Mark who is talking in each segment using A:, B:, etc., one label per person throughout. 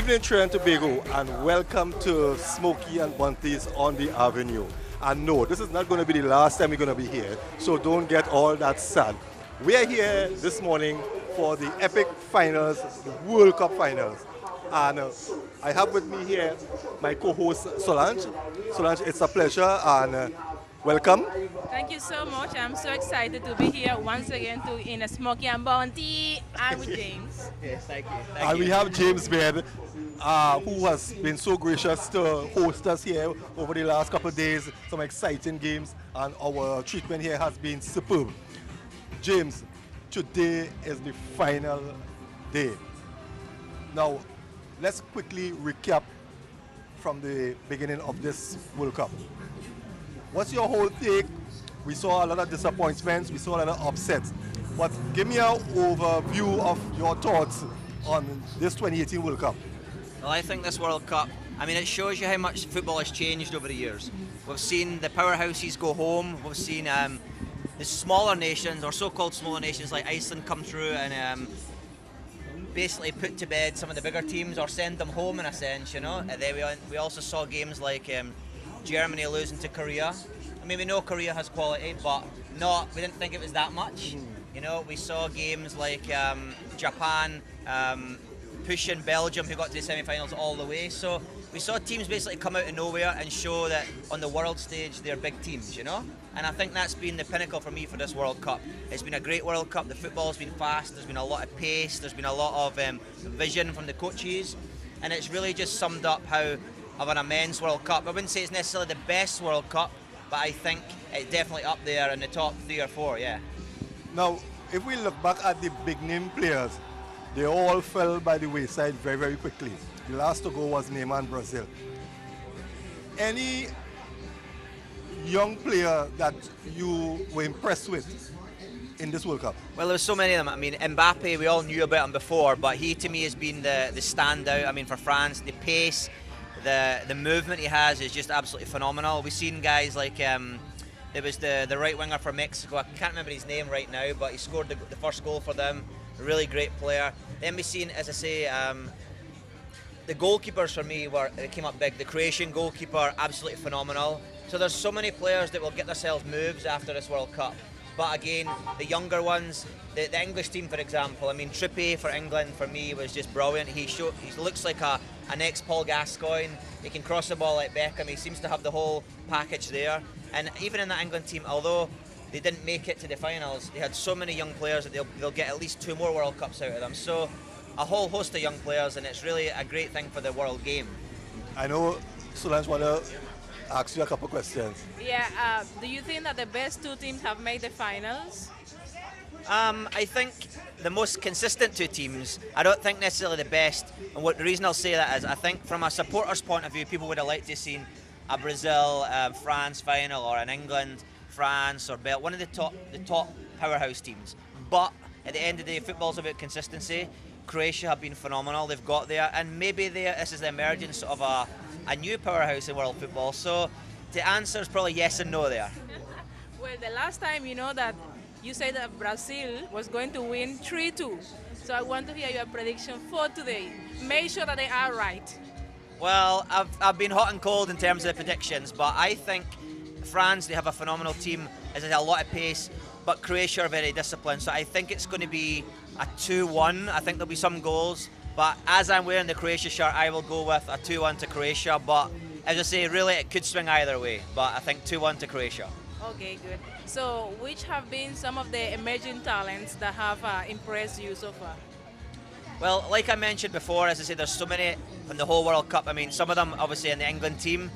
A: evening, Trinidad and Tobago, and welcome to Smokey and Bunty's on the Avenue. And no, this is not going to be the last time we're going to be here, so don't get all that sad. We are here this morning for the epic finals, the World Cup finals. And I have with me here my co-host Solange. Solange, it's a pleasure and welcome.
B: Thank you so much. I'm so excited to be here once again in a Smokey and Bunty. I'm with James.
C: Yes, thank you.
A: And we have James Baird, who has been so gracious to host us here over the last couple of days. Some exciting games, and our treatment here has been superb. James, today is the final day. Now, let's quickly recap from the beginning of this World Cup. What's your whole take? We saw a lot of disappointments, we saw a lot of upsets. But give me an overview of your thoughts on this 2018 World Cup.
C: Well, I think this World Cup, it shows you how much football has changed over the years. We've seen the powerhouses go home. We've seen the smaller nations, or so-called smaller nations like Iceland, come through and basically put to bed some of the bigger teams or send them home in a sense, you know. And then we also saw games like Germany losing to Korea. We know Korea has quality, but we didn't think it was that much. You know, we saw games like Japan pushing Belgium, who got to the semi-finals all the way. So we saw teams basically come out of nowhere and show that on the world stage they're big teams, you know? And I think that's been the pinnacle for me for this World Cup. It's been a great World Cup. The football's been fast, there's been a lot of pace, there's been a lot of vision from the coaches, and it's really just summed up how of an immense World Cup. I wouldn't say it's necessarily the best World Cup, but I think it's definitely up there in the top 3 or 4, yeah.
A: Now, if we look back at the big name players, they all fell by the wayside very, very quickly. The last to go was Neymar in Brazil. Any young player that you were impressed with in this World Cup?
C: Well, there's so many of them. Mbappe, we all knew about him before, but he to me has been the standout. For France, the pace, the movement he has is just absolutely phenomenal. We've seen guys like there was the right winger for Mexico. I can't remember his name right now, but he scored the first goal for them. A really great player. Then we've seen, as I say, the goalkeepers for me they came up big. The Croatian goalkeeper, absolutely phenomenal. So there's so many players that will get themselves moves after this World Cup. But again, the younger ones, the English team, for example, Trippier for England for me was just brilliant. He looks like an ex-Paul Gascoigne. He can cross the ball like Beckham. He seems to have the whole package there. And even in that England team, although they didn't make it to the finals, they had so many young players that they'll get at least 2 more World Cups out of them. So a whole host of young players, and it's really a great thing for the world game.
A: I know Solange want to ask you a couple questions.
B: Yeah, do you think that the best 2 teams have made the finals?
C: I think the most consistent 2 teams, I don't think necessarily the best. And the reason I'll say that is I think from a supporter's point of view, people would have liked to have seen a Brazil, France final, or an England, France, or Belgium, one of the top powerhouse teams. But at the end of the day, football's about consistency. Croatia have been phenomenal. They've got there, and maybe this is the emergence of a new powerhouse in world football. So the answer is probably yes and no there.
B: Well, the last time that you said that Brazil was going to win 3-2. So I want to hear your prediction for today. Make sure that they are right.
C: Well, I've been hot and cold in terms of the predictions, but I think France, they have a phenomenal team. As I say, a lot of pace, but Croatia are very disciplined. So I think it's going to be a 2-1. I think there'll be some goals. But as I'm wearing the Croatia shirt, I will go with a 2-1 to Croatia. But as I say, really, it could swing either way. But I think 2-1 to Croatia.
B: Okay, good. So which have been some of the emerging talents that have impressed you so far?
C: Well, like I mentioned before, as I say, there's so many from the whole World Cup. Some of them obviously in the England team.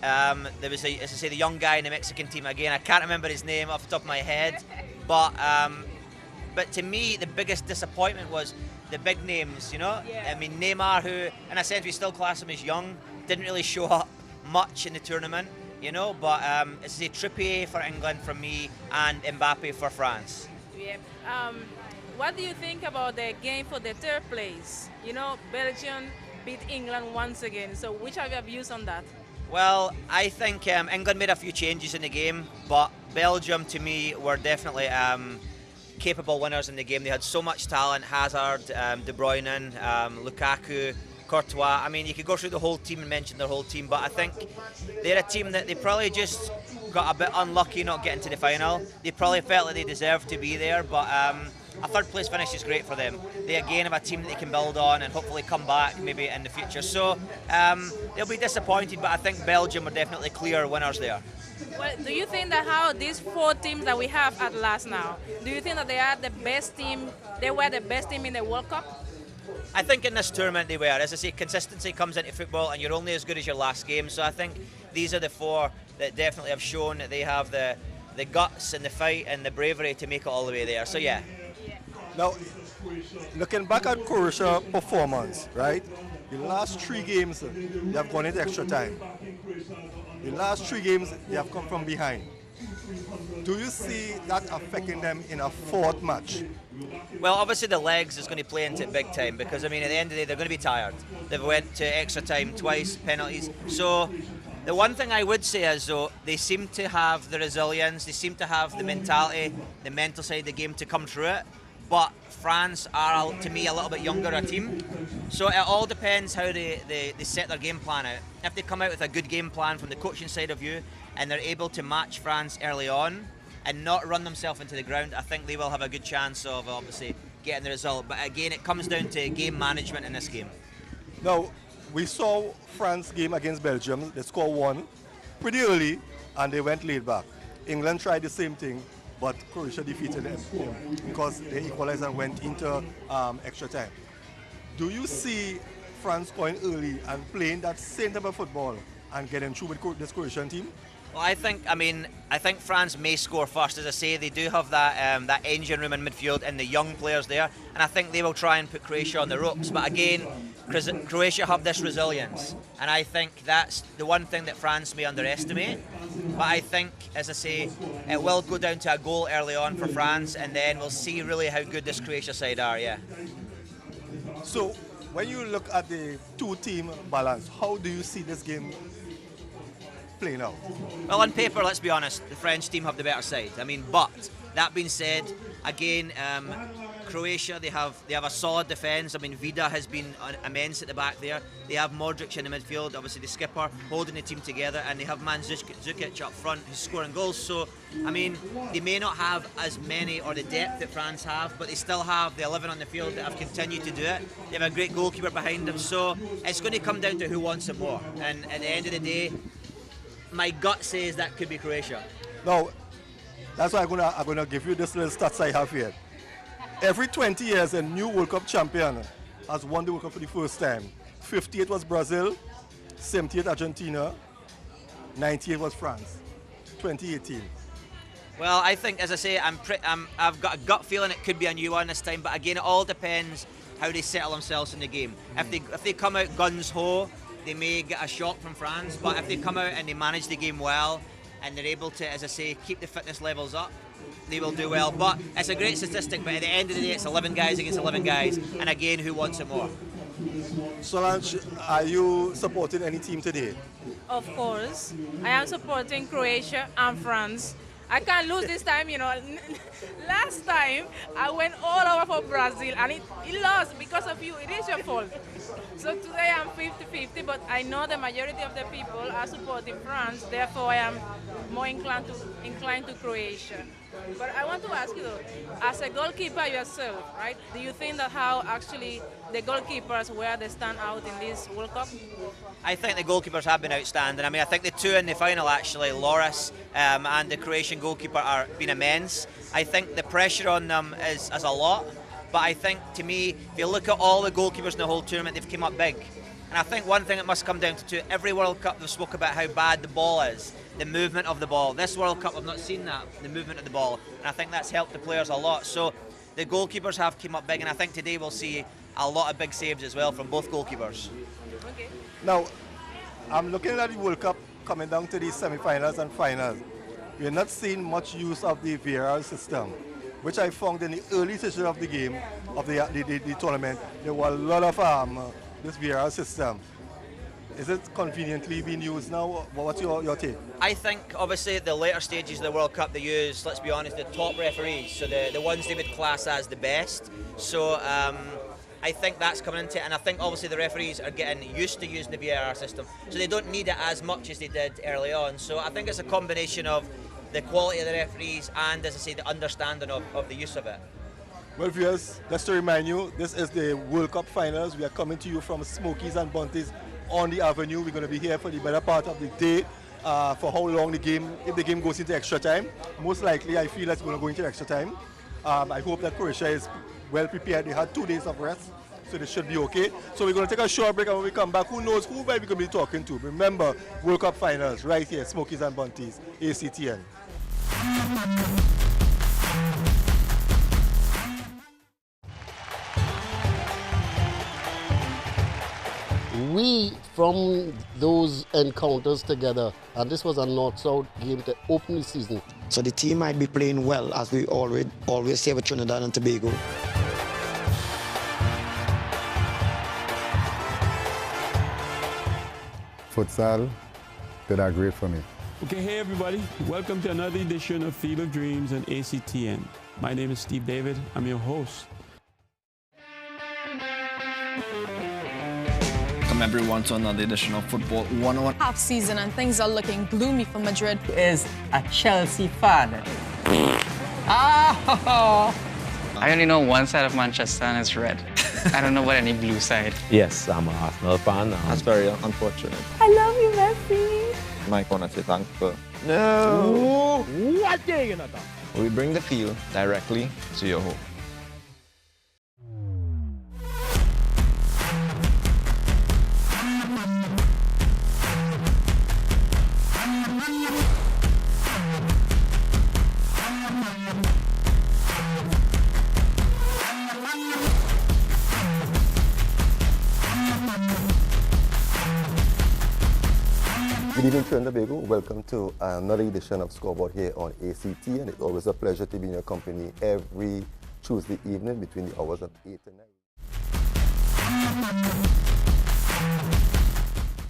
C: There was, as I say, the young guy in the Mexican team. Again, I can't remember his name off the top of my head. But to me, the biggest disappointment was the big names, you know?
B: Yeah.
C: Neymar, who, in a sense, we still class him as young, didn't really show up much in the tournament, you know? But, as I say, Trippier for England from me and Mbappe for France.
B: Yeah. What do you think about the game for the 3rd place? Belgium beat England once again. So which are your views on that?
C: Well, I think England made a few changes in the game, but Belgium, to me, were definitely capable winners in the game. They had so much talent: Hazard, De Bruyne, Lukaku, Courtois. I mean, you could go through the whole team and mention their whole team, but I think they're a team that they probably just got a bit unlucky not getting to the final. They probably felt like they deserved to be there, but a third place finish is great for them. They again have a team that they can build on and hopefully come back maybe in the future. So they'll be disappointed, but I think Belgium are definitely clear winners there.
B: Well, do you think that how these 4 teams that we have at last now, do you think that they are the best team, they were the best team in the World Cup?
C: I think in this tournament they were. As I say, consistency comes into football and you're only as good as your last game. So I think these are the 4 that definitely have shown that they have the guts and the fight and the bravery to make it all the way there. So yeah.
A: Now, looking back at Croatia's performance, right? The last 3 games, they have gone into extra time. The last 3 games, they have come from behind. Do you see that affecting them in a 4th match?
C: Well, obviously the legs is going to play into it big time because, I mean, at the end of the day, they're going to be tired. They've went to extra time twice, penalties. So the one thing I would say is, though, they seem to have the resilience, they seem to have the mentality, the mental side of the game to come through it. But France are, to me, a little bit younger a team. So it all depends how they set their game plan out. If they come out with a good game plan from the coaching side of view and they're able to match France early on and not run themselves into the ground, I think they will have a good chance of obviously getting the result. But again, it comes down to game management in this game.
A: Now, we saw France game against Belgium. They scored 1 pretty early and they went laid back. England tried the same thing, but Croatia defeated them because they equalized and went into extra time. Do you see France going early and playing that same type of football and getting through with this Croatian team?
C: Well, I think France may score first. As I say, they do have that engine room in midfield and the young players there, and I think they will try and put Croatia on the ropes. But again, Croatia have this resilience, and I think that's the one thing that France may underestimate. But I think, as I say, it will go down to a goal early on for France, and then we'll see really how good this Croatia side are. Yeah.
A: So, when you look at the 2-team balance, how do you see this game playing out?
C: Well, on paper, let's be honest, the French team have the better side. I mean, but that being said, again, Croatia, they have a solid defence. I mean, Vida has been immense at the back there. They have Modric in the midfield, obviously the skipper, holding the team together, and they have Mandzukic up front who's scoring goals. So, I mean, they may not have as many or the depth that France have, but they still have the 11 on the field that have continued to do it. They have a great goalkeeper behind them. So, it's going to come down to who wants it more. And at the end of the day, my gut says that could be Croatia.
A: Now, that's why I'm gonna give you this little stats I have here. Every 20 years, a new World Cup champion has won the World Cup for the first time. 58 was Brazil, 78 Argentina, 98 was France, 2018.
C: Well, I think, as I say, I've got a gut feeling it could be a new one this time. But again, it all depends how they settle themselves in the game. If they come out guns ho, they may get a shock from France. But if they come out and they manage the game well and they're able to, as I say, keep the fitness levels up, they will do well. But it's a great statistic, but at the end of the day, it's 11 guys against 11 guys, and again, who wants it more?
A: Solange, are you supporting any team today?
B: Of course. I am supporting Croatia and France. I can't lose this time, you know. Last time, I went all over for Brazil, and it lost because of you. It is your fault. So today I'm 50-50, but I know the majority of the people are supporting France. Therefore, I am more inclined to Croatia. But I want to ask you, though, as a goalkeeper yourself, right, do you think that how actually the goalkeepers were they stand out in this World Cup?
C: I think the goalkeepers have been outstanding. I mean, I think the 2 in the final, actually, Loris and the Croatian goalkeeper, are been immense. I think the pressure on them is a lot. But I think, to me, if you look at all the goalkeepers in the whole tournament, they've come up big. And I think one thing it must come down to, every World Cup they've spoke about how bad the ball is, the movement of the ball. This World Cup I've not seen that, the movement of the ball. And I think that's helped the players a lot. So the goalkeepers have come up big, and I think today we'll see a lot of big saves as well from both goalkeepers.
B: Okay.
A: Now, I'm looking at the World Cup coming down to the semi-finals and finals. We're not seeing much use of the VAR system, which I found in the early stage of the game, of the tournament, there were a lot of this VAR system. Is it conveniently being used now? What's your take?
C: I think, obviously, the later stages of the World Cup, they use, let's be honest, the top referees, so the ones they would class as the best. So I think that's coming into it, and I think obviously the referees are getting used to using the VAR system, so they don't need it as much as they did early on. So I think it's a combination of the quality of the referees and, as I say, the understanding of the use of it.
A: Well, viewers, just to remind you, this is the World Cup finals. We are coming to you from Smokies and Bunties on the Avenue. We're going to be here for the better part of the day. For how long the game, if the game goes into extra time, most likely I feel it's going to go into extra time. I hope that Croatia is well prepared. They had 2 days of rest, so they should be okay. So we're going to take a short break, and when we come back, who knows who might we going to be talking to. Remember, World Cup finals right here, Smokies and Bunties, ACTN.
D: We, from those encounters together, and this was a North-South game to open the season.
E: So the team might be playing well, as we always say with Trinidad and Tobago.
F: Futsal did that great for me.
G: Okay, hey everybody. Welcome to another edition of Field of Dreams on ACTN. My name is Steve David. I'm your host.
H: Welcome everyone to another edition of Football 101.
I: Half season and things are looking gloomy for Madrid.
J: Is a Chelsea fan.
K: I only know one side of Manchester and it's red. I don't know about any blue side.
L: Yes, I'm an Arsenal fan.
H: That's very unfortunate.
I: I love you, Messi.
H: Mike want to say thanks for...
L: No! What are you gonna do?
H: We bring the field directly to your home.
A: Good evening, Trinidad and Tobago. Welcome to another edition of Scoreboard here on ACT, and it's always a pleasure to be in your company every Tuesday evening between the hours of 8 and 9.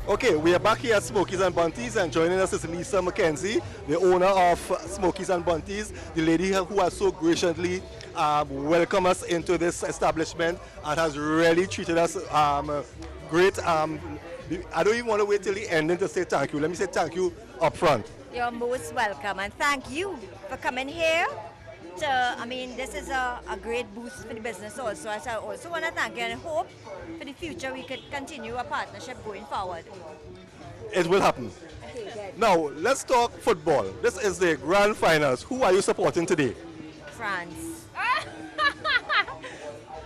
A: Okay, we are back here at Smokies and Bunties, and joining us is Lisa McKenzie, the owner of Smokies and Bunties, the lady who has so graciously welcomed us into this establishment and has really treated us great. I don't even want to wait till the ending to say thank you. Let me say thank you up front.
M: You're most welcome, and thank you for coming here. This is a great boost for the business also. So I also want to thank you and hope for the future we could continue a partnership going forward.
A: It will happen.
M: Okay,
A: now, let's talk football. This is the grand finals. Who are you supporting today?
M: France.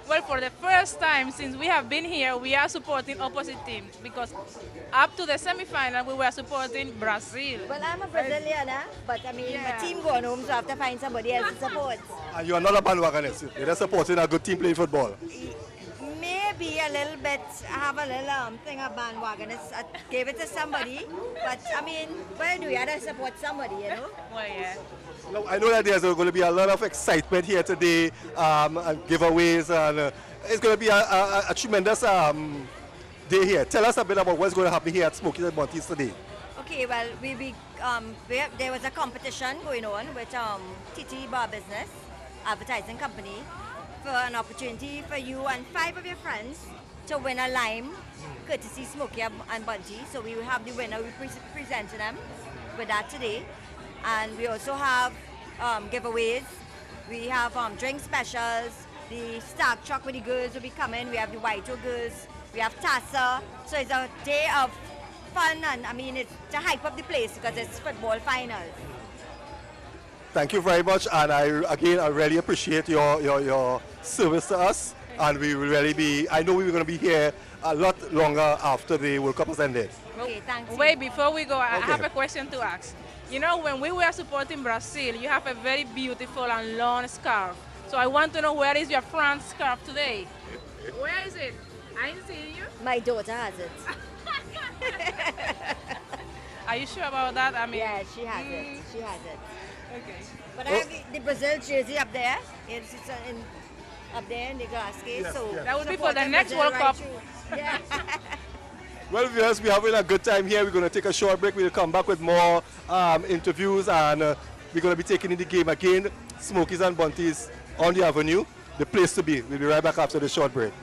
B: Well, for the first time since we have been here, we are supporting opposite teams, because up to the semi-final we were supporting Brazil.
M: Well, I'm a Brazilian, but my team going home, so I have to find somebody else to support.
A: And you are not a bandwagonist. You're just supporting a good team playing football.
M: Maybe a little bit. I have a little thing of bandwagonist. I gave it to somebody, but where do you have to support somebody, you know?
B: Well, yeah.
A: Now, I know that there's going to be a lot of excitement here today, and giveaways, and it's going to be a tremendous day here. Tell us a bit about what's going to happen here at Smokies and Bunties today.
M: Okay, well, there was a competition going on with TT Bar Business Advertising Company for an opportunity for you and 5 of your friends to win a lime, courtesy Smokey and Bunty. So we will have the winner. We presented them with that today. And we also have giveaways. We have drink specials. The Stark Truck with the girls will be coming. We have the Whiteo girls. We have Tassa. So it's a day of fun, and it's to hype up the place because it's football finals.
A: Thank you very much, and I really appreciate your service to us. And we will really be, I know we're going to be here a lot longer after the World Cup has ended.
M: Okay, thanks.
B: Wait, before we go, I have a question to ask. You know, when we were supporting Brazil, you have a very beautiful and long scarf. So I want to know, where is your France scarf today? Where is it? I ain't seeing you.
M: My daughter has it.
B: Are you sure about that?
M: Yeah, she has it. She has it.
B: Okay.
M: But I have the Brazil jersey up there. It's up there in the glass case.
A: Yes,
M: so
A: yes.
B: That would be for the next World Cup.
M: Yeah.
A: Well, viewers, we're having a good time here. We're going to take a short break. We'll come back with more interviews, and we're going to be taking in the game again. Smokies and Bunties on the Avenue, the place to be. We'll be right back after the short break.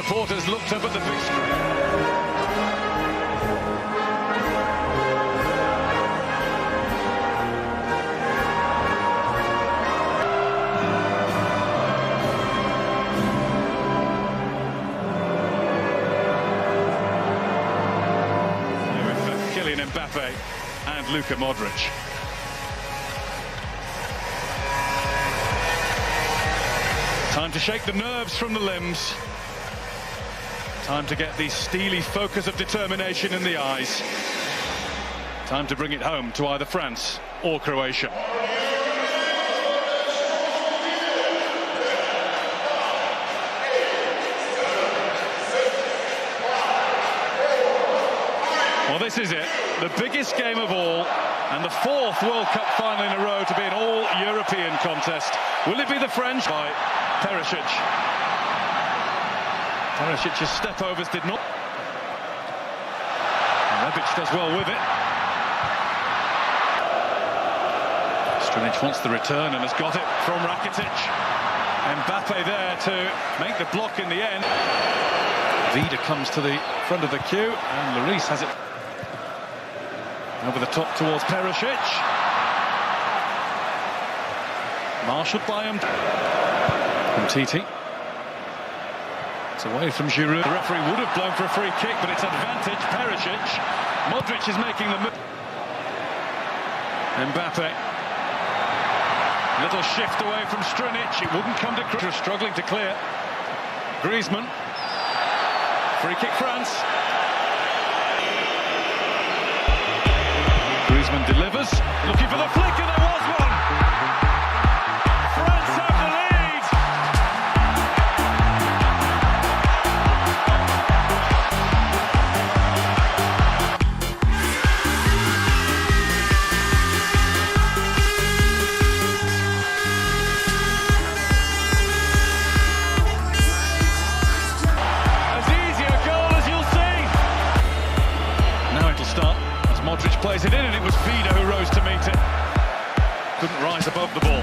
N: supporters looked up at the big screen. Mbappe and Luka Modric. Time to shake the nerves from the limbs. Time to get the steely focus of determination in the eyes. Time to bring it home to either France or Croatia. Well, this is it, the biggest game of all, and the 4th World Cup final in a row to be an all-European contest. Will it be the French? By Perisic. Perisic's step-overs did not. And Rebic does well with it. Strinic wants the return and has got it from Rakitic. Mbappe there to make the block in the end. Vida comes to the front of the queue, and Lloris has it. Over the top towards Perisic. Marshalled by him. From Titi. It's away from Giroud. The referee would have blown for a free kick, but it's advantage. Perisic. Modric is making the move. Mbappe. Little shift away from Strinic. It wouldn't come to Kroos. Struggling to clear. Griezmann. Free kick France. Griezmann delivers, looking for the flick, and there was one! France have the lead! As easy a goal as you'll see! Now it'll start. Modric plays it in, and it was Vida who rose to meet it. Couldn't rise above the ball.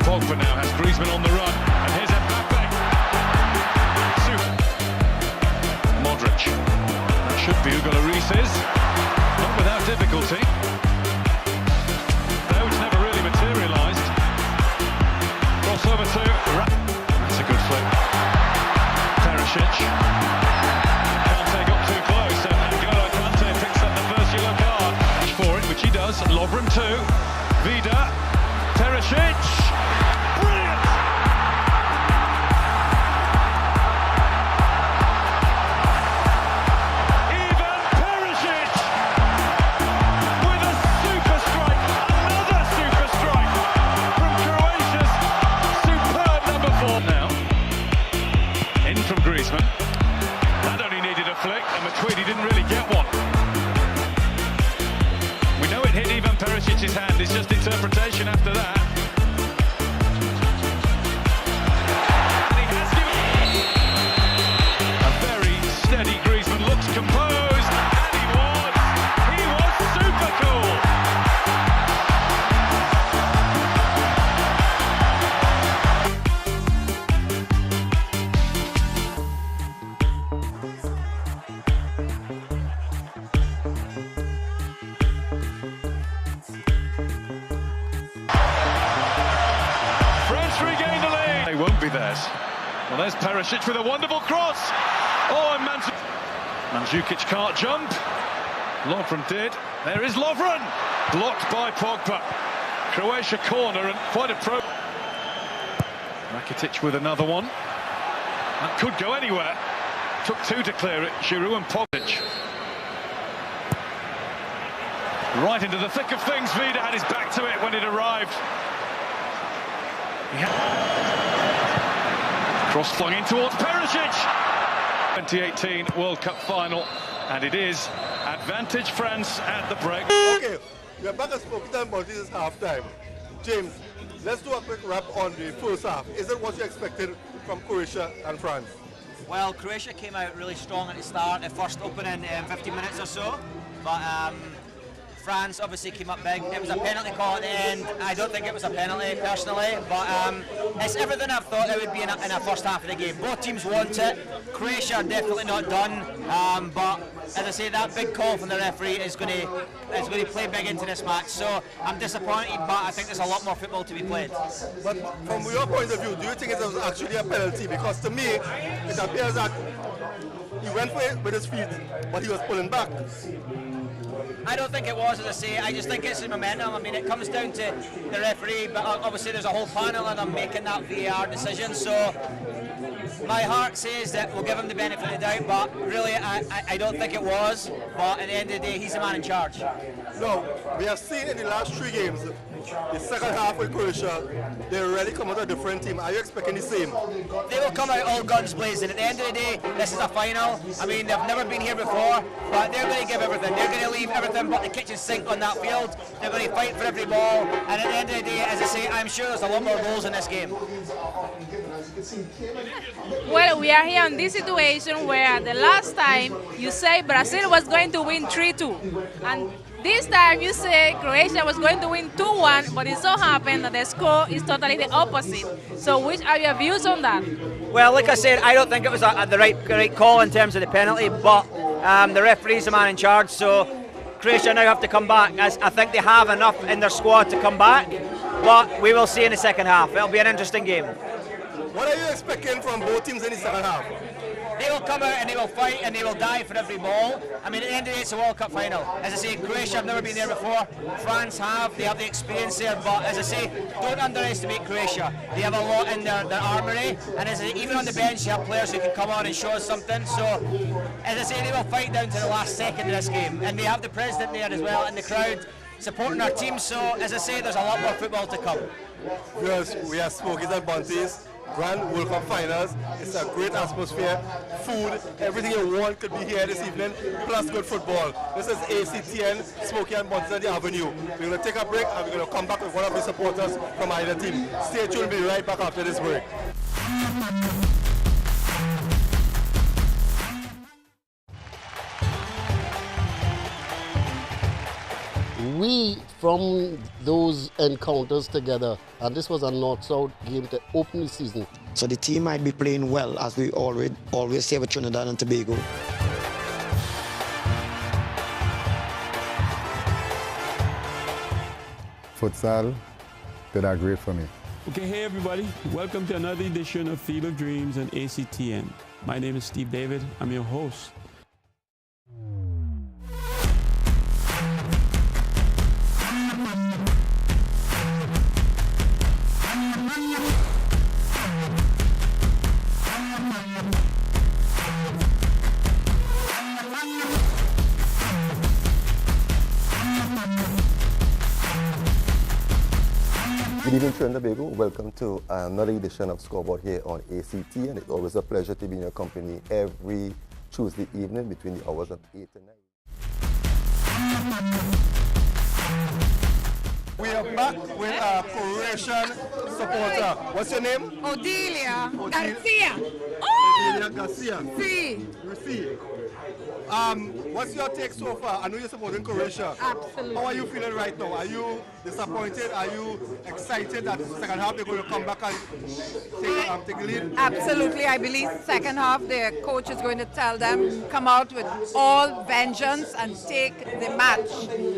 N: Pogba now has Griezmann on the run, and here's Mbappe. Modric. That should be Hugo Lloris's. Not without difficulty. Though it's never really materialised. Crossover to That's a good flick. Perisic. Can't take up too close, and N'Golo Kante picks up the first yellow card. For it, which he does. Lovren too. Vida. Perisic. Brilliant! Ivan Perisic with a super strike. Another super strike from Croatia's superb number 4 now. In from Griezmann. That only needed a flick, and McTweedy didn't really get one. We know it hit Ivan Perisic's hand, it's just interpretation after that. And he has given a very steady Griezmann, looks composed, and he was super cool. Regain the lead. They won't be theirs. Well, there's Perisic with a wonderful cross. Oh, and Mandzukic can't jump. Lovren did. There is Lovren. Blocked by Pogba. Croatia corner, and quite a pro. Rakitic with another one. That could go anywhere. Took 2 to clear it. Giroud and Pogba. Right into the thick of things. Vida had his back to it when it arrived. Cross flung in towards Perisic. 2018 World Cup final, and it is advantage France at the break.
A: Okay, we're back at Smokey And Bunty. This is half-time. James, let's do a quick wrap on the first half. Is it what you expected from Croatia and France?
C: Well, Croatia came out really strong at the start, the first opening 15 minutes or so, but France obviously came up big. It was a penalty call at the end. I don't think it was a penalty personally, but it's everything I've thought it would be in a first half of the game. Both teams want it. Croatia are definitely not done, but as I say, that big call from the referee is going to play big into this match. So I'm disappointed, but I think there's a lot more football to be played.
A: But from your point of view, do you think it was actually a penalty? Because to me, it appears that he went for it with his feet, but he was pulling back.
C: I don't think it was, as I say. I just think it's the momentum. I mean, it comes down to the referee, but obviously there's a whole panel and I'm making that VAR decision. So my heart says that we'll give him the benefit of the doubt, but really I don't think it was. But at the end of the day, he's the man in charge.
A: No, we have seen in the last 3 games, the second half with Croatia, they already come out a different team. Are you expecting the same?
C: They will come out all guns blazing. At the end of the day, this is a final. I mean, they've never been here before, but they're going to give everything. They're going to leave everything but the kitchen sink on that field. They're going to fight for every ball. And at the end of the day, as I say, I'm sure there's a lot more goals in this game.
B: Well, we are here in this situation where the last time you say Brazil was going to win 3-2. And this time you say Croatia was going to win 2-1, but it so happened that the score is totally the opposite. So which are your views on that?
C: Well, like I said, I don't think it was the right call in terms of the penalty, but the referee's the man in charge, so Croatia now have to come back. As I think they have enough in their squad to come back, but we will see in the second half. It'll be an interesting game.
A: What are you expecting from both teams in the second half?
C: They will come out and they will fight and they will die for every ball. I mean, at the end of the day, it's a World Cup final. As I say, Croatia have never been there before. France have. They have the experience there. But as I say, don't underestimate Croatia. They have a lot in their armoury. And as I say, even on the bench, you have players who can come on and show us something. So, as I say, they will fight down to the last second of this game. And they have the president there as well in the crowd supporting our team. So, as I say, there's a lot more football to come.
A: Yes, we are Smokey And Bunty's Grand World Cup Finals. It's a great atmosphere, food, everything you want could be here this evening, plus good football. This is ACTN, Smokey And Bunty on the Avenue. We're going to take a break and we're going to come back with one of the supporters from either team. Stay tuned, we'll be right back after this break.
D: We, from those encounters together, and this was a North-South game to open the season.
E: So the team might be playing well, as we always say with Trinidad and Tobago.
F: Futsal did that great for me.
G: Okay, hey everybody. Welcome to another edition of Field of Dreams and ACTN. My name is Steve David. I'm your host.
O: Good evening, Trinidad and Tobago. Welcome to another edition of Scoreboard here on ACT, and it's always a pleasure to be in your company every Tuesday evening between the hours of 8 and 9.
A: We are back with a Croatian supporter. What's your name?
P: Odelia Garcia.
A: Odelia Garcia.
P: Sí.
A: See. What's your take so far? I know you're supporting Croatia.
P: Absolutely.
A: How are you feeling right now? Are you disappointed? Are you excited that the second half they're going to come back and take the lead?
P: Absolutely. I believe second half their coach is going to tell them come out with all vengeance and take the match,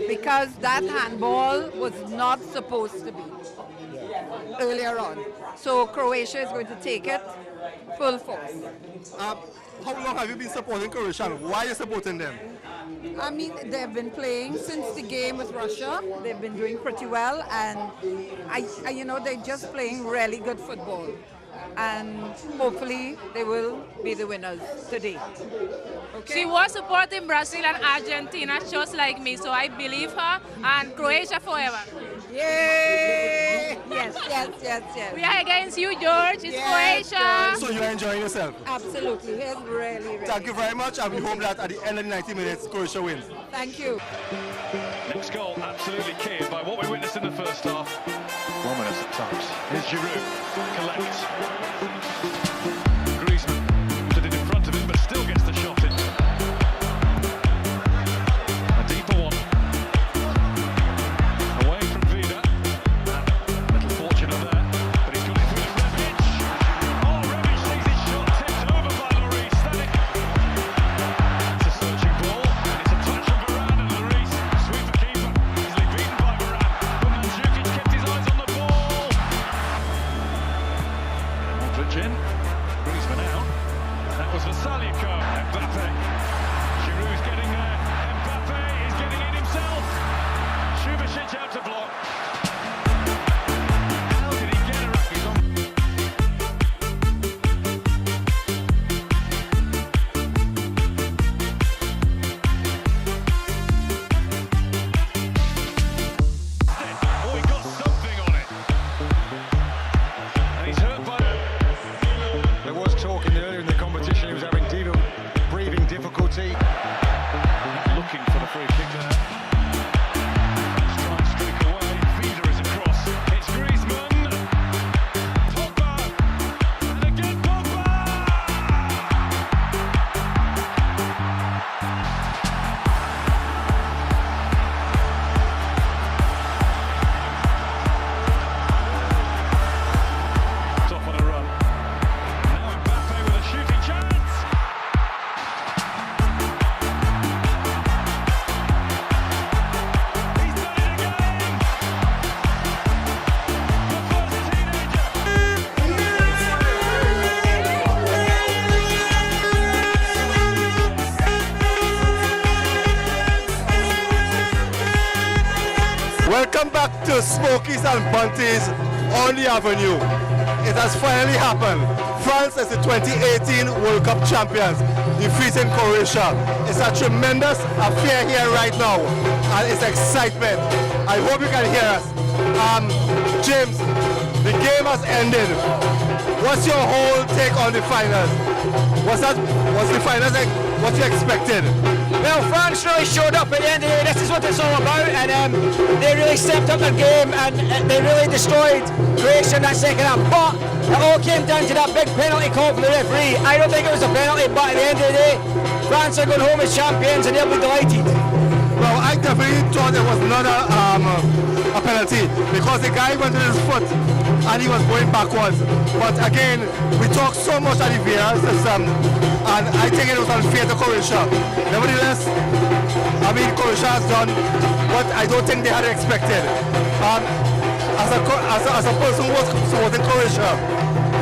P: because that handball was not supposed to be earlier on. So Croatia is going to take it full force.
A: How long have you been supporting Croatia? Why are you supporting them?
P: I mean, they've been playing since the game with Russia. They've been doing pretty well, and you know, they're just playing really good football. And hopefully they will be the winners today. Okay.
B: She was supporting Brazil and Argentina just like me, so I believe her, and Croatia forever.
P: Yay! Yes.
B: We are against you, George. It's Croatia.
A: So you're enjoying yourself?
P: Absolutely. It's really.
A: Thank you very much, and we hope that at the end of the 90 minutes, Croatia wins.
P: Thank you.
N: Next goal, absolutely key by what we witnessed in the first half. Ominous at times. Here's Giroud, collects. Griezmann put it in front of him, but still gets the shot in. A deeper one.
A: Welcome back to Smokies and Bunties on the Avenue. It has finally happened. France is the 2018 World Cup champions, defeating Croatia. It's a tremendous affair here right now, and it's excitement. I hope you can hear us. James, the game has ended. What's your whole take on the finals? Was the finals like what you expected?
Q: Well, France really showed up at the end of the day. This is what it's all about, and they really stepped up their game, and they really destroyed Croatia in that second half. But it all came down to that big penalty call from the referee. I don't think it was a penalty, but at the end of the day, France are going home as champions, and they'll be delighted.
A: Well, I definitely thought it was not a penalty because the guy went with his foot and he was going backwards. But again, we talk so much at the VAR system, and I think it was unfair to Croatia. Nevertheless, I mean, Croatia has done what I don't think they had expected. As a person who was supporting Croatia,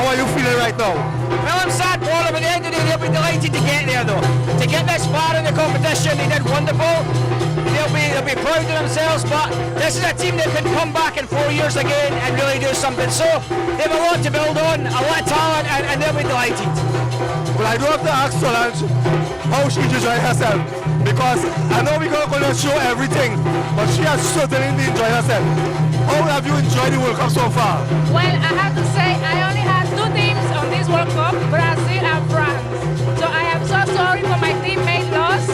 A: how are you feeling right now?
Q: Well, I'm sad for them. At the end of the day, they'll be delighted to get there, though. To get this far in the competition, they did wonderful. They'll be proud of themselves, but this is a team that can come back in 4 years again and really do something. So they have a lot to build on, a lot of talent, and they'll be delighted.
A: Well, I do have to ask Solange how she enjoyed herself, because I know we're going to show everything, but she has certainly enjoyed herself. How have you enjoyed the World Cup so far?
B: Well, I have to say I only had 2 teams on this World Cup, Brazil and France. So I am so sorry for my teammate loss.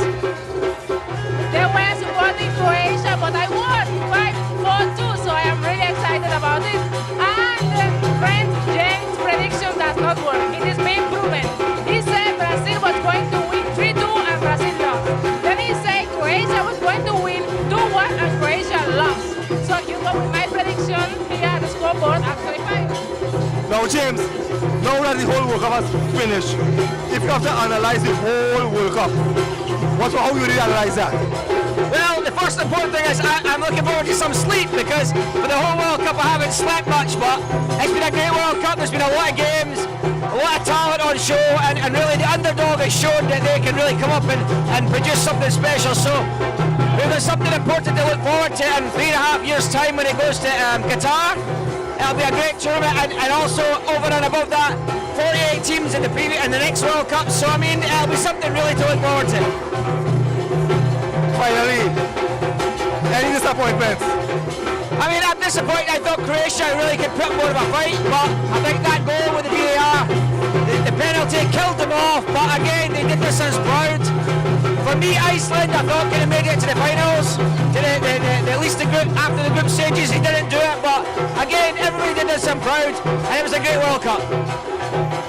B: They were supporting Croatia, but I won 5-4-2, so I am really excited about it. And friend James' prediction does not work. It is being proven. He said Brazil was going to win 3-2 and Brazil lost. Then he said Croatia was going to win 2-1 and Croatia lost. So you go with my prediction here at the scoreboard at 25.
A: Now James, now that the whole World Cup has finished, if you have to analyze the whole World Cup, how you really analyze that?
Q: Well, the first important thing is I'm looking forward to some sleep, because for the whole World Cup I haven't slept much, but it's been a great World Cup. There's been a lot of games, a lot of talent on show, and really the underdog has shown that they can really come up and produce something special. So there's something important to look forward to in 3.5 years' time when it goes to Qatar. It'll be a great tournament, and also over and above that, 48 teams in the next World Cup. So I mean, it'll be something really to look forward to.
A: Finally, any disappointments?
Q: I mean, I'm disappointed. I thought Croatia really could put more of a fight, but I think that goal with the VAR, the penalty killed them off. But again, they did this as proud. For me, Iceland, I thought could have made it to the finals, to at least the group, after the group stages. He didn't do it, but again, everybody did this and proud, and it was a great World Cup.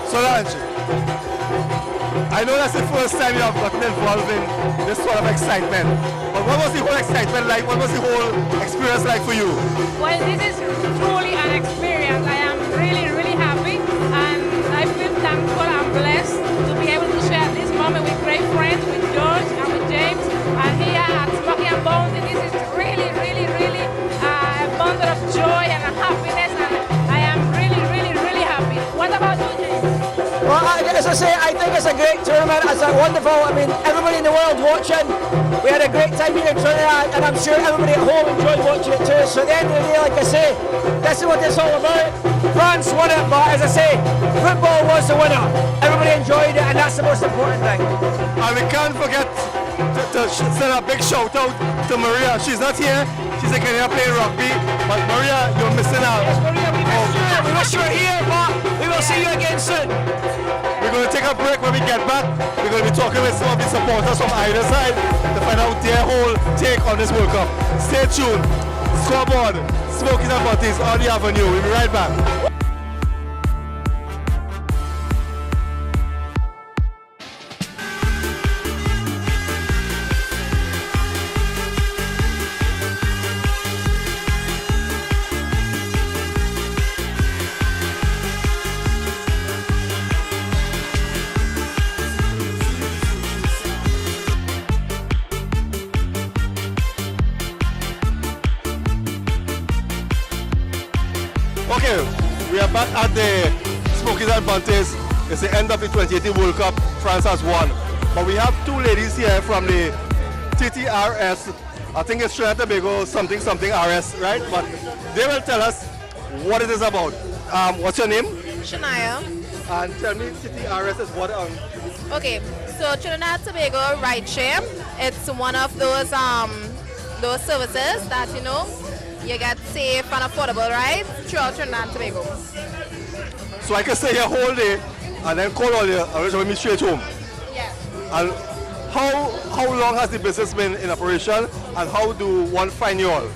A: Solange, I know that's the first time you have gotten involved in this sort of excitement, but what was the whole excitement like? What was the whole experience like for you?
B: Well, this is truly an experience. I am really, really happy, and I feel thankful and blessed to be able to share this moment with great friends, with George and with James, and here at Smokey and Bunty. This is really, really, really a bundle of joy and happiness, and I am really, really, really happy. What about you, James?
Q: Well, as I say, I think it's a great tournament. It's a wonderful, I mean, everybody in the world watching. We had a great time here in Trinidad, and I'm sure everybody at home enjoyed watching it too. So at the end of the day, like I say, this is what it's all about. France won it, but as I say, football was the winner. Everybody enjoyed it, and that's the most important thing.
A: And we can't forget to send a big shout out to Maria. She's not here. She's in Kenya playing rugby, but Maria, you're missing out.
Q: Yes, Maria, we wish you were here, but we will see you again soon.
A: We're going to take a break. When we get back, we're going to be talking with some of the supporters from either side to find out their whole take on this World Cup. Stay tuned. Scoreboard, Smokies and Bunties on the Avenue. We'll be right back. Okay, we are back at the Smokies and Bunties. It's the end of the 2018 World Cup. France has won. But we have 2 ladies here from the TTRS I think it's Trinidad and Tobago something RS, right? But they will tell us what it is about. What's your name?
R: Shania.
A: And tell me, TTRS is what?
R: Okay, so Trinidad and Tobago Ride Share. It's one of those services that you get safe and affordable rides throughout Trinidad and Tobago.
A: So I can stay here whole day and then call all you and reach me straight home.
R: Yeah.
A: And how long has the business been in operation, and how do one find you all?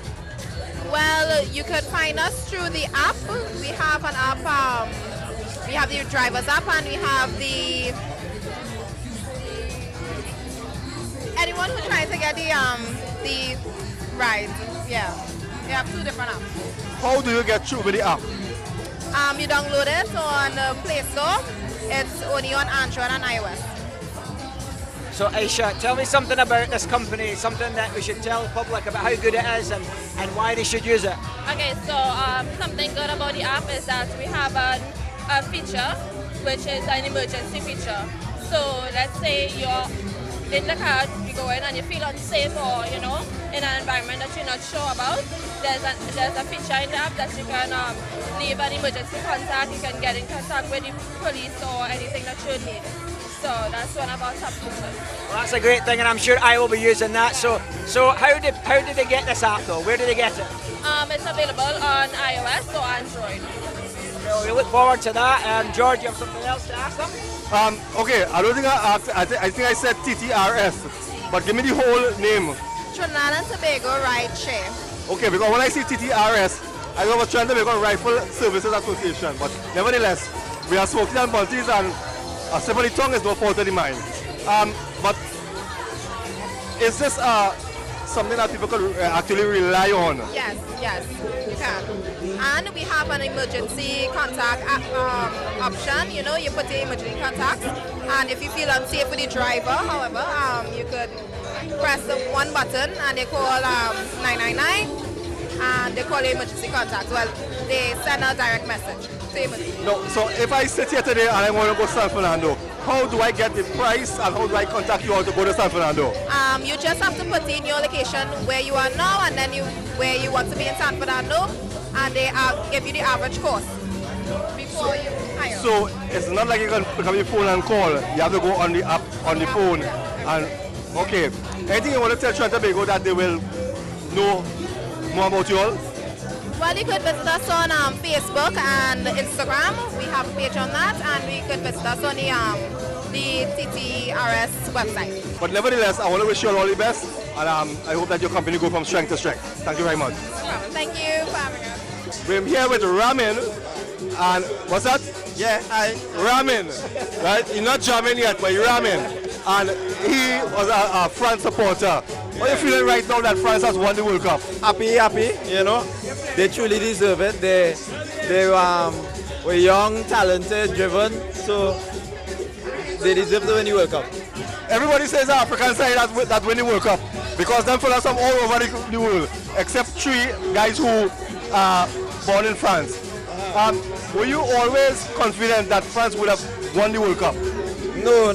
R: Well, you could find us through the app. We have an app. We have the driver's app, and we have the anyone who tries to get the ride. Yeah, we have 2 different apps.
A: How do you get through with the app?
R: You download it on the Play Store. It's only on Android and iOS.
Q: So Aisha, tell me something about this company, something that we should tell the public about how good it is and why they should use it.
S: Okay, so something good about the app is that we have a feature which is an emergency feature. So let's say you're in the car, you go in and you feel unsafe or in an environment that you're not sure about, there's a feature in the app that you can leave an emergency contact, you can get in contact with the police or anything that you need. So that's one of our top features.
Q: Well, that's a great thing, and I'm sure I will be using that. So how did they get this app though? Where did they get it?
S: It's available on iOS or Android.
Q: Well, we look forward to that. George, you have something else to ask them?
A: Okay, I don't think I asked. I think I said TTRS, but give me the whole name.
R: Trinidad and Tobago Ride Share.
A: Okay, because when I see TTRS, I know Trinidad and Tobago Rifle Services Association, but nevertheless, we are Smokey and Bunties, and a slip of the tongue is no fault of the mind. But is this something that people could actually rely on?
R: Yes, you can. And we have an emergency contact option. You put the emergency contact, and if you feel unsafe with the driver, however, you could press the one button and they call 999 and they call the emergency contact. Well, they send a direct message.
A: No, so if I sit here today and I want to go to San Fernando, how do I get the price and how do I contact you all to go to San Fernando?
R: You just have to put in your location where you are now and then where you want to be in San Fernando, and they give you the average cost before you hire.
A: So it's not like you can pick up your phone and call. You have to go on the app on the phone. And okay, anything you want to tell Trinidad and Tobago that they will know more about you all?
R: Well, you could visit us on Facebook and Instagram. We have a page on that, and we could visit us on the TTRS website.
A: But nevertheless, I want to wish you all the best, and I hope that your company go from strength to strength. Thank you very much.
R: Thank you for having us.
A: We're here with Ramin, and what's that?
T: Yeah,
A: Ramin, right? He's not jamming yet, but he's Ramin, and he was a France supporter. How are you feeling right now that France has won the World Cup?
T: Happy, They truly deserve it. They were young, talented, driven, so they deserve to win the World Cup.
A: Everybody says the African side that win the World Cup because them fellas from all over the world, except 3 guys who are born in France. Were you always confident that France would have won the World Cup?
T: No.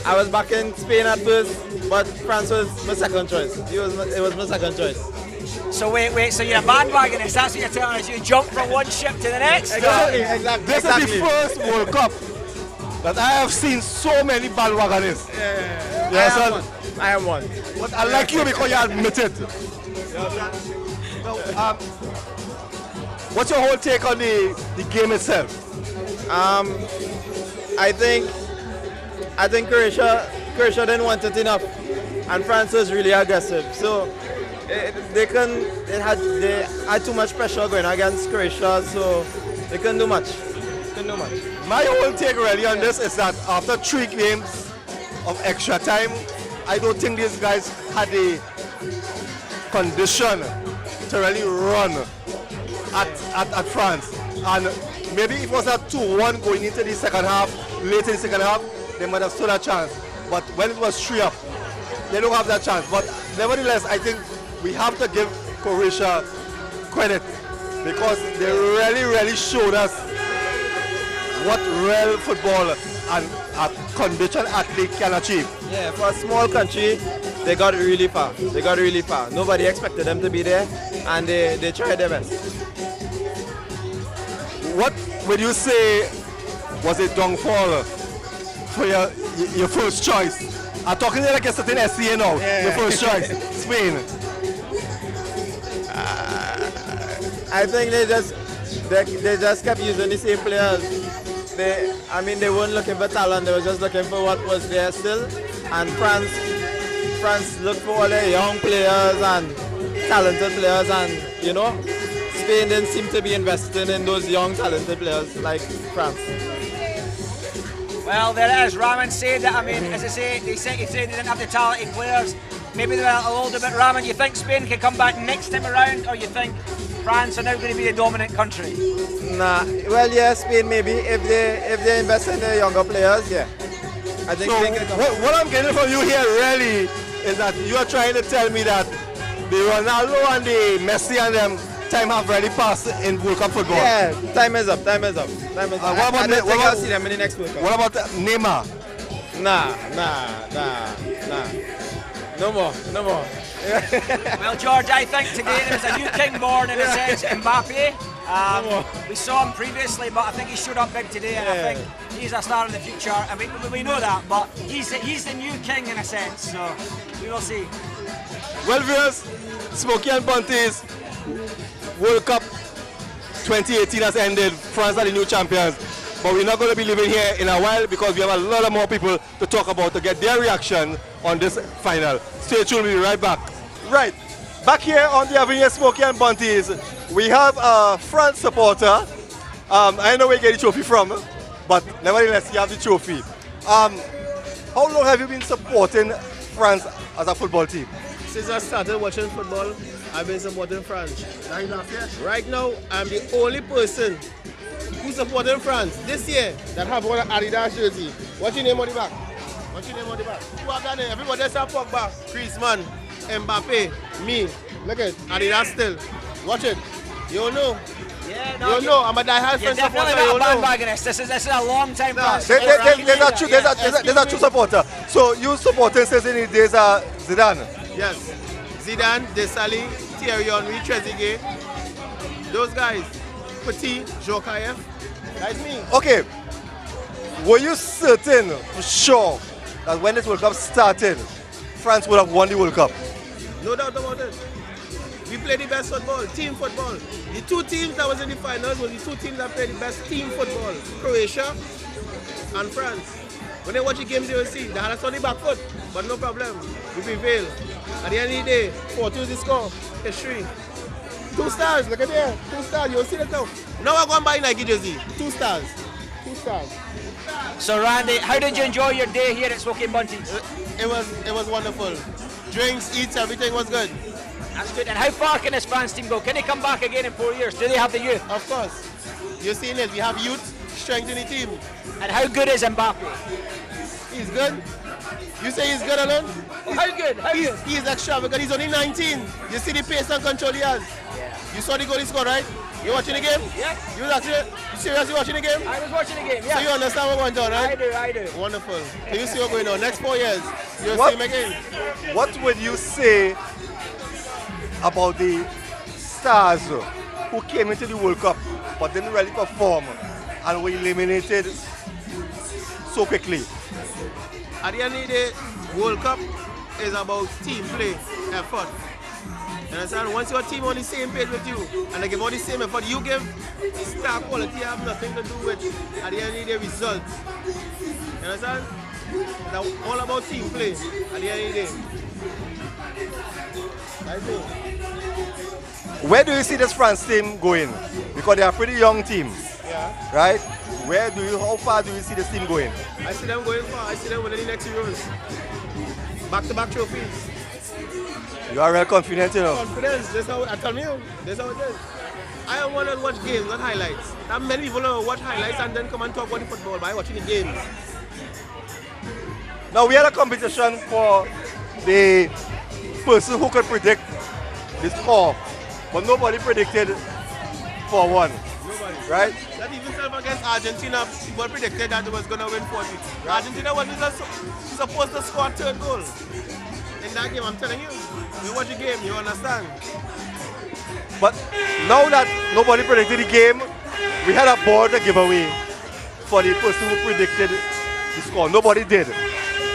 T: I was back in Spain at first, but France was my second choice. It was my second choice.
Q: So wait, so you're a bandwagonist, that's what you're telling us, you jump from one ship to the next?
T: Exactly.
A: This is the first World Cup that I have seen so many bandwagonists.
T: Yeah. I am one.
A: But I like you because you admit it. What's your whole take on the game itself?
T: I think Croatia didn't want it enough, and France was really aggressive. So they had too much pressure going against Croatia, so they couldn't do much.
A: My whole take really on this is that after 3 games of extra time, I don't think these guys had the condition to really run at France. And maybe if it was a 2-1 going into the second half, late in the second half, they might have stood a chance. But when it was 3-up, they don't have that chance. But nevertheless, I think we have to give Croatia credit because they really showed us what real football and a conditioned athlete can achieve.
T: Yeah, for a small country, they got really far. They got really far. Nobody expected them to be there, and they tried their best.
A: What would you say was a downfall for your first choice? I'm talking like a certain SCA now.
T: Yeah.
A: Your first choice, Spain.
T: I think they just kept using the same players. They weren't looking for talent. They were just looking for what was there still. And France looked for all their young players and talented players, and Spain didn't seem to be investing in those young talented players like France.
Q: Well, there it is. Raman said that. As I say, he said they didn't have the talented players. Maybe they were a little bit. Raman, you think Spain can come back next time around, or you think France are now going to be the dominant country?
T: Nah. Well, yeah, Spain maybe if they invest in the younger players, yeah. I think.
A: So what I'm getting from you here really is that you are trying to tell me that the Ronaldo and the Messi and them time have already passed in World Cup football.
T: Yeah, time is up. Time is up. I don't think I'll see them in the next World Cup.
A: What about Neymar?
T: Nah. No more.
Q: Well, George, I think today there was a new king born in a sense, Mbappe. We saw him previously, but I think he showed up big today, and I think he's a star in the future. I mean, we know that, but he's the new king in a sense, so we will see.
A: Well, viewers, Smokey and Bunty's World Cup 2018 has ended. France are the new champions. But we're not going to be leaving here in a while because we have a lot of more people to talk about to get their reaction on this final. Stay tuned, we'll be right back. Right, back here on the Avenue Smokey and Bunty's, we have a France supporter. I know where you get the trophy from, but nevertheless, you have the trophy. How long have you been supporting France as a football team?
U: Since I started watching football, I've been supporting France. Right now, I'm the only person who's supporting France this year that have on an Adidas jersey. What's your name on the back? Who have that name? Everybody else have Pogba, Griezmann, Mbappe, me. Look at Adidas still. Watch it. You don't know.
Q: Yeah, no,
U: you know, I'm a die-hard
Q: You're
U: French supporter.
Q: definitely not a bandwagonist. This is a long time process.
A: There's a true supporter. So you supporting since in the days of Zidane?
U: Yes. Zidane, Desailly, Thierry Henry, Trezeguet. Those guys. Petit, Jokayev. That's me.
A: Okay. Were you certain for sure that when this World Cup started, France would have won the World Cup?
U: No doubt about it. We played the best football, team football. The two teams that was in the finals were the two teams that played the best team football, Croatia and France. When they watch the games, they will see they had us on the back foot, but no problem. We prevailed. At the end of the day, 4-2 is the score. History. 2 stars, look at there. 2 stars, you'll see that now. Now I'm going to buy Nike jersey. 2 stars. 2 stars.
Q: So Randy, how did you enjoy your day here at Smokey and Bunty's?
U: It was wonderful. Drinks, eats, everything was good.
Q: That's good. And how far can this France team go? Can they come back again in 4 years? Do they have the youth?
U: Of course. You're seeing it. We have youth, strength in the team.
Q: And how good is Mbappe?
U: He's good. You say he's good alone?
Q: How good?
U: He's extravagant. He's only 19. You see the pace and control he has.
Q: Yeah.
U: You saw the goal he scored, right? You watching the game?
Q: Yeah.
U: You seriously watching the game?
Q: I was watching the game, yeah.
U: So you understand what went on, right?
Q: I do.
U: Wonderful. So you see what's going on. Next 4 years, you'll see him again.
A: What would you say about the stars who came into the World Cup but didn't really perform and were eliminated so quickly?
U: At the end of the day, World Cup is about team play, effort. You understand? Once your team on the same page with you and they give all the same effort you give, star quality have nothing to do with at the end of the day results. You understand? It's all about team play at the end of the day. That's it.
A: Where do you see this France team going? Because they are a pretty young team.
U: Yeah.
A: Right? How far do you see this team going?
U: I see them going far. I see them winning the next Euros. Back-to-back trophies.
A: You are real confident, you know.
U: Confidence. That's how I tell you. That's how it is. I want to watch games, not highlights. Not many people watch highlights and then come and talk about the football by watching the games.
A: Now we had a competition for the person who could predict the score, but nobody predicted 4-1.
U: Nobody.
O: right?
U: That even self against Argentina, people predicted that it was going to win 40. Argentina wasn't supposed to score a third goal. In that game, I'm telling you. You watch the game, you understand.
O: But now that nobody predicted the game, we had a ball to give away for the person who predicted the score. Nobody did.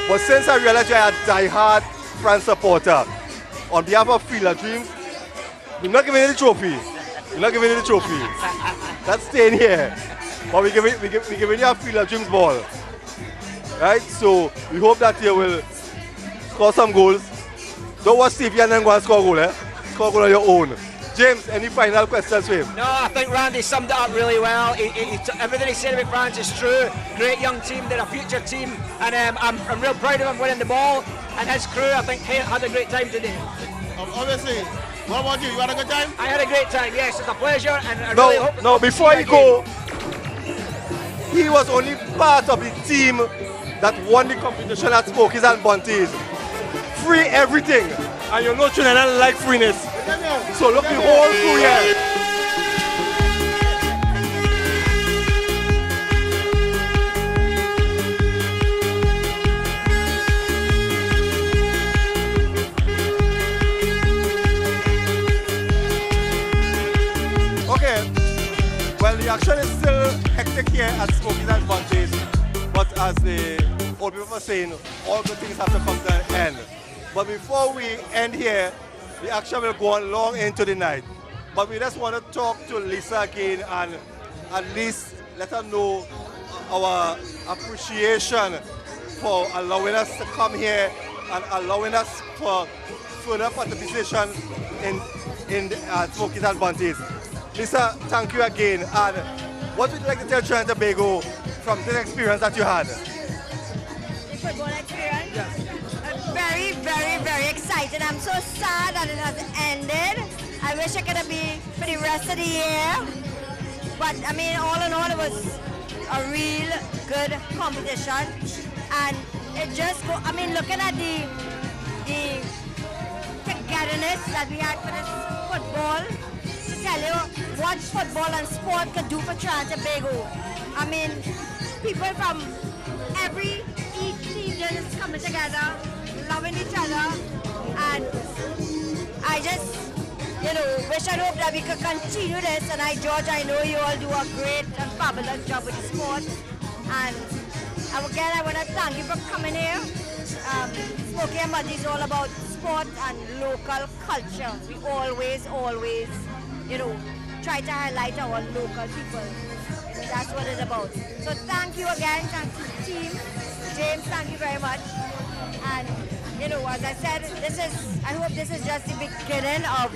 O: But since I realized you're a die-hard France supporter, on behalf of Field of Dreams, we're not giving you the trophy. We're not giving you the trophy. That's staying here. But we're giving you a Field of Dreams ball. Right? So we hope that you will score some goals. Don't watch TV and then go and score a goal, eh? Score a goal on your own. James, any final questions for him?
Q: No, I think Randy summed it up really well. Everything he said about France is true. Great young team, they're a future team, and I'm real proud of him winning the ball. And his crew, I think, had a great time today.
U: Obviously. What about you? You had a good time?
Q: I had a great time, yes. It's a pleasure, and I really hope...
O: No, before you go, he was only part of the team that won the competition at Smokey and Bunty's. Free everything. And you know Trinidad like freeness. So look the whole crew here. Okay, well the action is still hectic here at Smokey and Bunty's, but as the old people were saying, all good things have to come to an end. But before we end here, the action will go on long into the night. But we just want to talk to Lisa again and at least let her know our appreciation for allowing us to come here and allowing us for further participation in Smokey and Bunty's. Lisa, thank you again. And what would you like to tell Trinidad and Tobago from this experience that you had?
M: The football experience? Yes. Very, very, very excited. I'm so sad that it has ended. I wish I could have been for the rest of the year. But I mean, all in all, it was a real good competition. And it just I mean, looking at the togetherness that we had for this football, to tell you what football and sport could do for Trinidad and Tobago. I mean, people from each region is coming together, loving each other, and I just, wish and hope that we could continue this. And George, I know you all do a great and fabulous job with the sport. And again, I want to thank you for coming here. Smokey and Bunty is all about sport and local culture. We always, try to highlight our local people. That's what it's about. So thank you again, thank you team. James, thank you very much. And as I said, I hope this is just the beginning of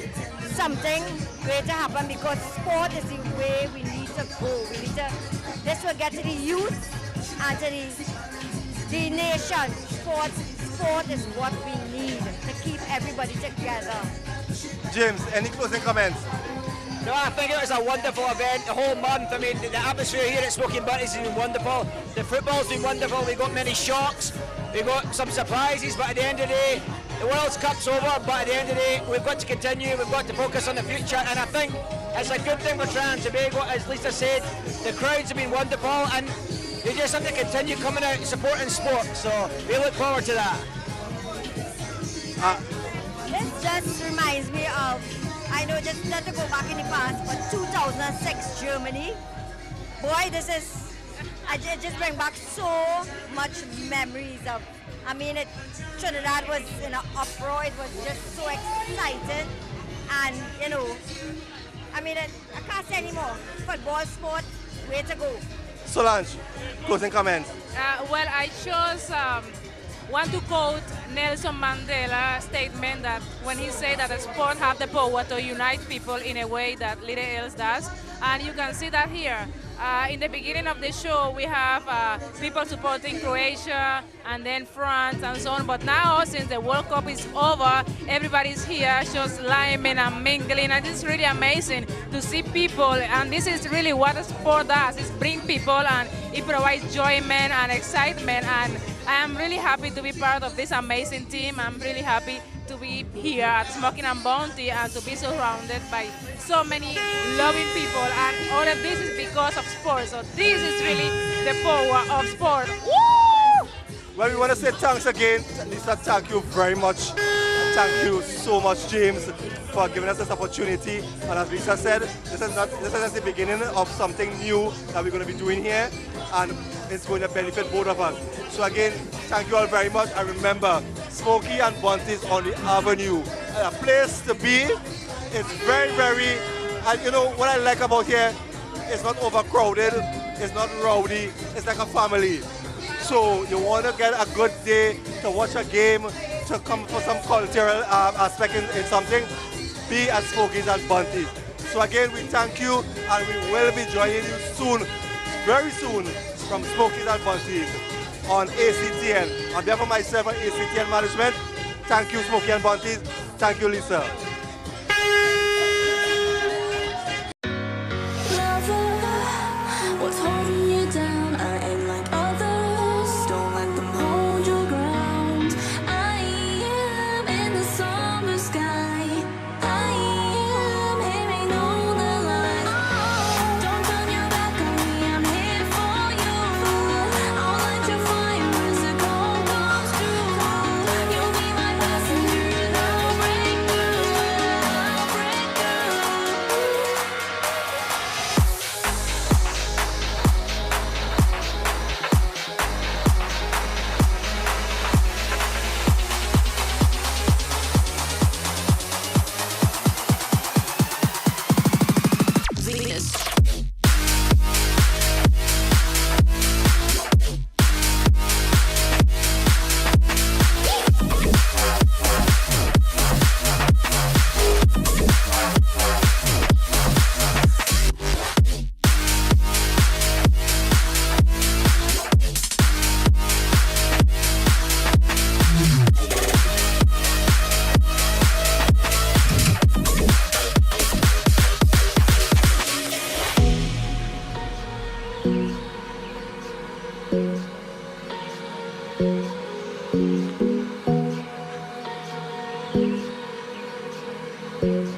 M: something great to happen, because sport is the way we need to go. This will get to the youth and to the nation. Sport is what we need to keep everybody together.
O: James, any closing comments?
Q: No, I think it was a wonderful event the whole month. I mean, the atmosphere here at Smokey and Bunty's has been wonderful. The football's been wonderful. We got many shocks. We got some surprises, but at the end of the day, the World Cup's over, but at the end of the day, we've got to continue. We've got to focus on the future, and I think it's a good thing for Trinidad and Tobago. As Lisa said, the crowds have been wonderful, and you just have to continue coming out and supporting sport. So we look forward to that.
M: This just reminds me of, I know, just not to go back in the past, but 2006 Germany. Boy, it just brings back so much memories of, Trinidad was in an uproar. It was just so exciting. And, I can't say anymore. Football, sport, way to go.
O: Solange, closing comments.
B: Well, I chose want to quote Nelson Mandela's statement that when he said that the sport have the power to unite people in a way that little else does. And you can see that here. In the beginning of the show, we have people supporting Croatia and then France and so on. But now, since the World Cup is over, everybody's here, just liming and mingling. And it's really amazing to see people. And this is really what a sport does. It brings people and it provides enjoyment and excitement. And I am really happy to be part of this amazing team. I'm really happy to be here at Smokey And Bunty and to be surrounded by so many loving people. And all of this is because of sport. So this is really the power of sport. Woo!
O: Well, we want to say thanks again. Lisa, thank you very much. Thank you so much, James, for giving us this opportunity. And as Lisa said, this is just the beginning of something new that we're going to be doing here. And it's going to benefit both of us. So again, thank you all very much. And remember, Smokey And Bunty is on the Avenue. A place to be. It's very, very, and you know what I like about here, it's not overcrowded, it's not rowdy, it's like a family. So you want to get a good day to watch a game, to come for some cultural aspect in something, be at Smokey And Bunty. So again, we thank you, and we will be joining you soon, very soon, from Smokey And Bunty on ACTN. On behalf of myself and ACTN management, thank you, Smokey And Bunty. Thank you, Lisa.
J: What's holding you down? I ain't like others. Don't let them hold your ground. I am in the summer sky. I am hearing all the lies. Don't turn your back on me. I'm here for you. I'll light your fire as the cold comes through. You'll be my passenger and I'll break through. I'll break through. Venus. Thank you.